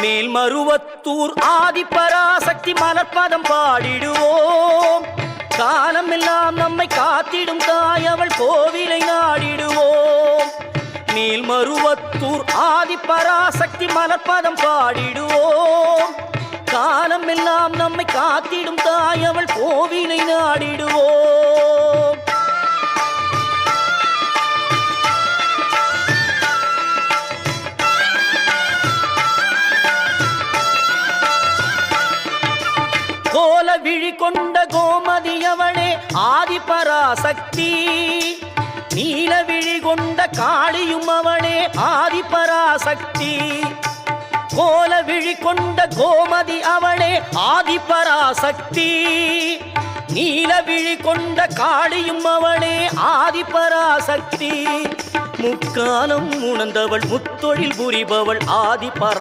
மேல்மருவத்தூர் ஆதிபராசக்தி மலர்பதம் பாடிடுவோம். காலமெல்லாம் நம்மை காத்திடும் தாயவள் கோவிலை நாடிடுவோம். மேல்மருவத்தூர் ஆதிபராசக்தி மலர்பதம் பாடிடுவோம். காலமெல்லாம் நம்மை காத்திடும் தாயவள் கோவிலை நாடிடுவோம். கோல விழி கொண்ட கோமதியவளே ஆதிபராசக்தி. நீல விழி கொண்ட காளியும் அவளே ஆதிபராசக்தி. கோல விழி கொண்ட கோமதி அவளே ஆதிபராசக்தி. நீல விழி கொண்ட காளியும் அவளே ஆதிபராசக்தி. முக்காலம் உணர்ந்தவள் முத்தொழில் புரிபவள் ஆதிபரா